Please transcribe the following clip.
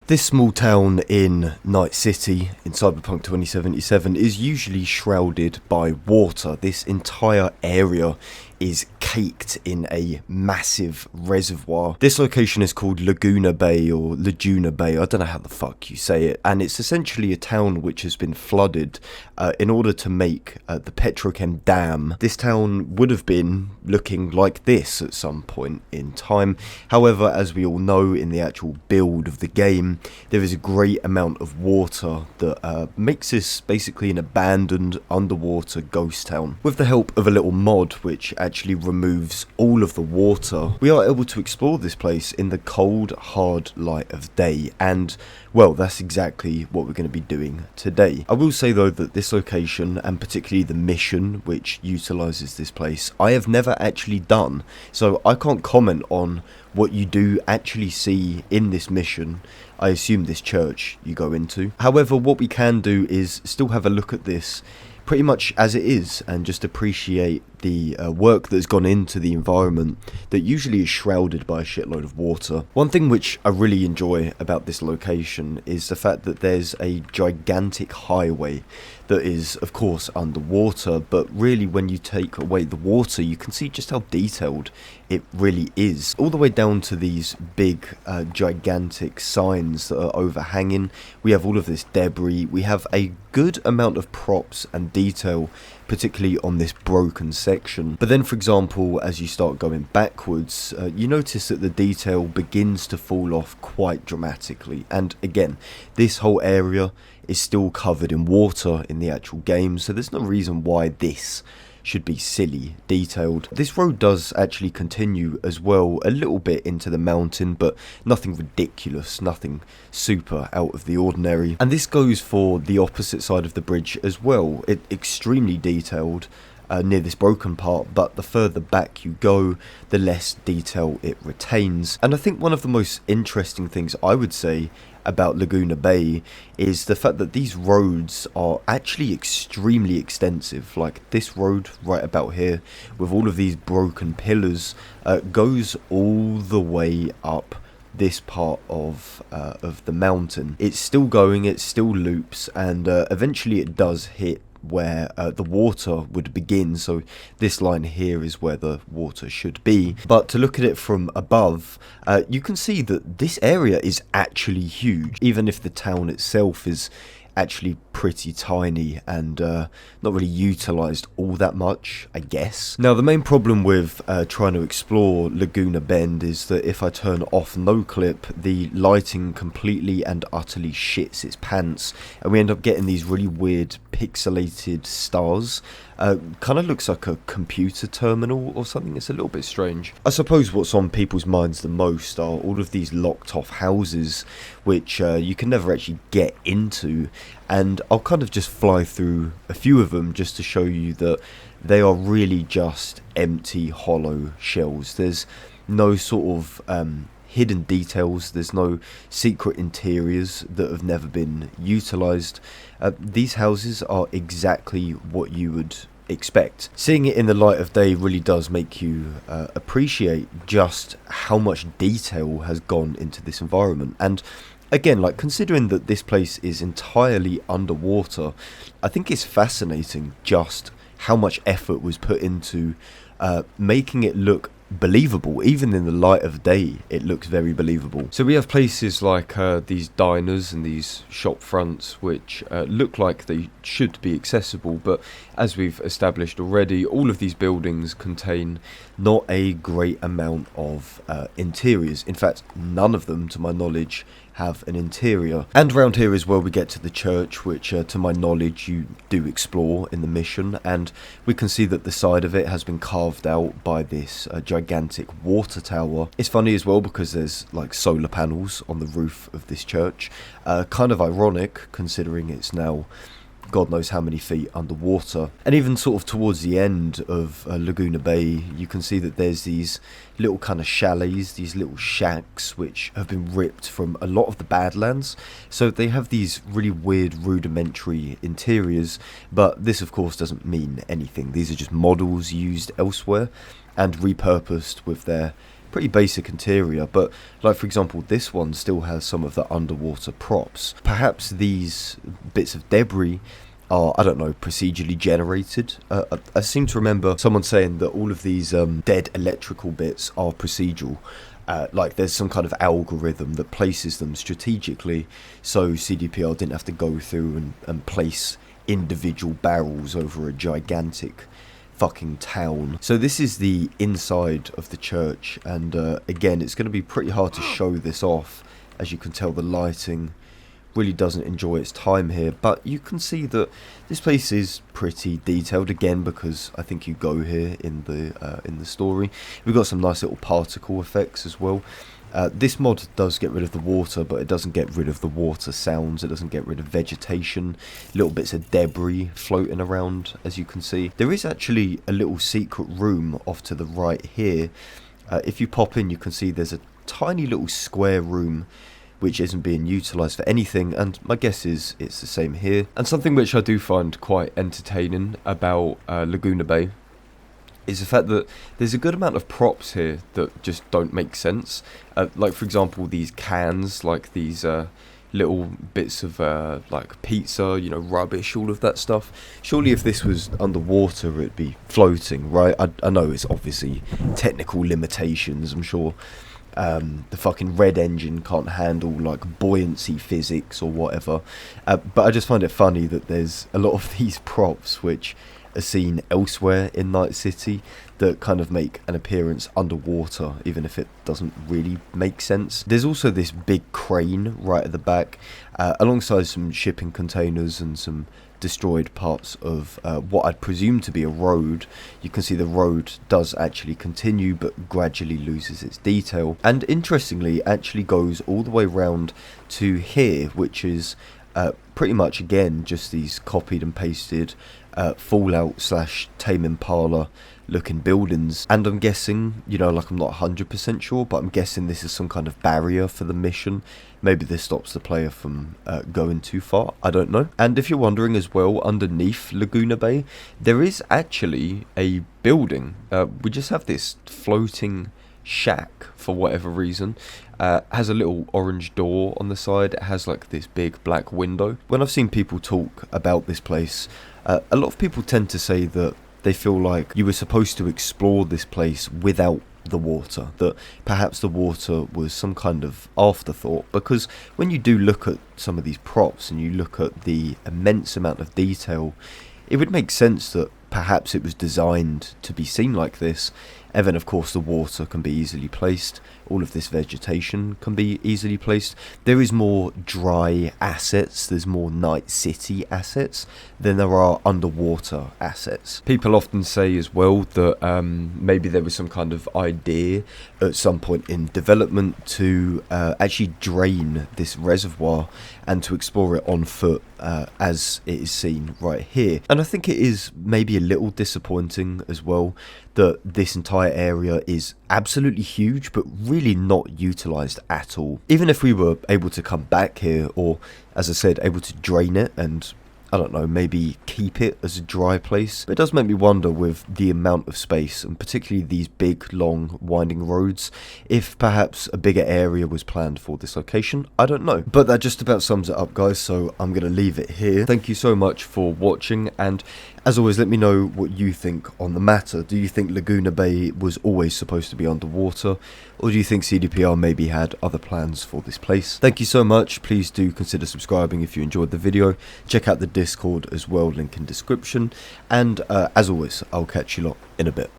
This small town in Night City in Cyberpunk 2077 is usually shrouded by water. This entire area is caked in a massive reservoir. This location is called Laguna Bay or Laguna Bay, I don't know how the fuck you say it, and it's essentially a town which has been flooded in order to make the Petrochem Dam. This town would have been looking like this at some point in time. However, as we all know, in the actual build of the game, there is a great amount of water that makes this basically an abandoned underwater ghost town. With the help of a little mod which actually removes all of the water, we are able to explore this place in the cold, hard light of day, and well, that's exactly what we're going to be doing today. I will say though that this location, and particularly the mission which utilises this place, I have never actually done, so I can't comment on what you do actually see in this mission. I assume this church you go into. However, what we can do is still have a look at this pretty much as it is and just appreciate the work that's gone into the environment that usually is shrouded by a shitload of water. One thing which I really enjoy about this location is the fact that there's a gigantic highway that is of course underwater, but really when you take away the water you can see just how detailed it really is. All the way down to these big gigantic signs that are overhanging, we have all of this debris, we have a good amount of props and detail, particularly on this broken section. But then, for example, as you start going backwards, you notice that the detail begins to fall off quite dramatically. And again, this whole area is still covered in water in the actual game, so there's no reason why this should be silly detailed. This road does actually continue as well a little bit into the mountain, but nothing ridiculous, nothing super out of the ordinary. And this goes for the opposite side of the bridge as well. It extremely detailed near this broken part, but the further back you go, the less detail it retains. And I think one of the most interesting things I would say about Laguna Bay is the fact that these roads are actually extremely extensive. Like this road right about here with all of these broken pillars goes all the way up this part of the mountain. It's still going, it still loops, and eventually it does hit where the water would begin, so this line here is where the water should be. But to look at it from above, you can see that this area is actually huge, even if the town itself is actually pretty tiny and not really utilised all that much, I guess. Now, the main problem with trying to explore Laguna Bend is that if I turn off no clip, the lighting completely and utterly shits its pants, and we end up getting these really weird pixelated stars. Kind of looks like a computer terminal or something. It's a little bit strange. I suppose what's on people's minds the most are all of these locked off houses which you can never actually get into, and I'll kind of just fly through a few of them just to show you that they are really just empty, hollow shells. There's no sort of hidden details, there's no secret interiors that have never been utilised. These houses are exactly what you would expect. Seeing it in the light of day really does make you appreciate just how much detail has gone into this environment. And again, like, considering that this place is entirely underwater, I think it's fascinating just how much effort was put into making it look believable. Even in the light of day, it looks very believable. So we have places like these diners and these shop fronts which look like they should be accessible, but as we've established already, all of these buildings contain not a great amount of interiors. In fact, none of them, to my knowledge, have an interior. And around here is where we get to the church, which to my knowledge you do explore in the mission, and we can see that the side of it has been carved out by this gigantic water tower. It's funny as well because there's like solar panels on the roof of this church, kind of ironic considering it's now God knows how many feet underwater. And even sort of towards the end of Laguna Bay, you can see that there's these little kind of chalets, these little shacks which have been ripped from a lot of the Badlands, so they have these really weird rudimentary interiors, but this of course doesn't mean anything. These are just models used elsewhere and repurposed with their pretty basic interior, but like for example this one still has some of the underwater props. Perhaps these bits of debris are, I don't know, procedurally generated. I seem to remember someone saying that all of these dead electrical bits are procedural. Like there's some kind of algorithm that places them strategically, so CDPR didn't have to go through and place individual barrels over a gigantic fucking town. So this is the inside of the church, and again, it's going to be pretty hard to show this off. As you can tell, the lighting really doesn't enjoy its time here, but you can see that this place is pretty detailed again, because I think you go here in the story. We've got some nice little particle effects as well. This mod does get rid of the water, but it doesn't get rid of the water sounds. It doesn't get rid of vegetation, little bits of debris floating around, as you can see. There is actually a little secret room off to the right here. If you pop in, you can see there's a tiny little square room which isn't being utilised for anything, and my guess is it's the same here. And something which I do find quite entertaining about Laguna Bay is the fact that there's a good amount of props here that just don't make sense. Like for example, these cans, like these little bits of like pizza, you know, rubbish, all of that stuff. Surely if this was underwater it'd be floating, right? I know it's obviously technical limitations, I'm sure. The fucking red engine can't handle like buoyancy physics or whatever, but I just find it funny that there's a lot of these props which are seen elsewhere in Night City that kind of make an appearance underwater, even if it doesn't really make sense. There's also this big crane right at the back, alongside some shipping containers and some destroyed parts of what I'd presume to be a road. You can see the road does actually continue, but gradually loses its detail, and interestingly actually goes all the way round to here, which is pretty much again just these copied and pasted Fallout / Tame Impala looking buildings. And I'm guessing, you know, like I'm not 100% sure, but I'm guessing this is some kind of barrier for the mission. Maybe this stops the player from going too far, I don't know. And if you're wondering as well, underneath Laguna Bay there is actually a building. We just have this floating shack for whatever reason. Has a little orange door on the side. It has like this big black window. When I've seen people talk about this place, a lot of people tend to say that they feel like you were supposed to explore this place without the water, that perhaps the water was some kind of afterthought, because when you do look at some of these props and you look at the immense amount of detail, it would make sense that perhaps it was designed to be seen like this. And then of course the water can be easily placed, all of this vegetation can be easily placed. There is more dry assets, there's more Night City assets than there are underwater assets. People often say as well that maybe there was some kind of idea at some point in development to actually drain this reservoir and to explore it on foot, as it is seen right here. And I think it is maybe a little disappointing as well that this entire area is absolutely huge but really not utilised at all. Even if we were able to come back here, or as I said, able to drain it and, I don't know, maybe keep it as a dry place. But it does make me wonder, with the amount of space, and particularly these big, long, winding roads, if perhaps a bigger area was planned for this location. I don't know. But that just about sums it up, guys, so I'm going to leave it here. Thank you so much for watching, and as always, let me know what you think on the matter. Do you think Laguna Bay was always supposed to be underwater, or do you think CDPR maybe had other plans for this place? Thank you so much. Please do consider subscribing if you enjoyed the video. Check out the Discord as well, link in description. And as always, I'll catch you lot in a bit.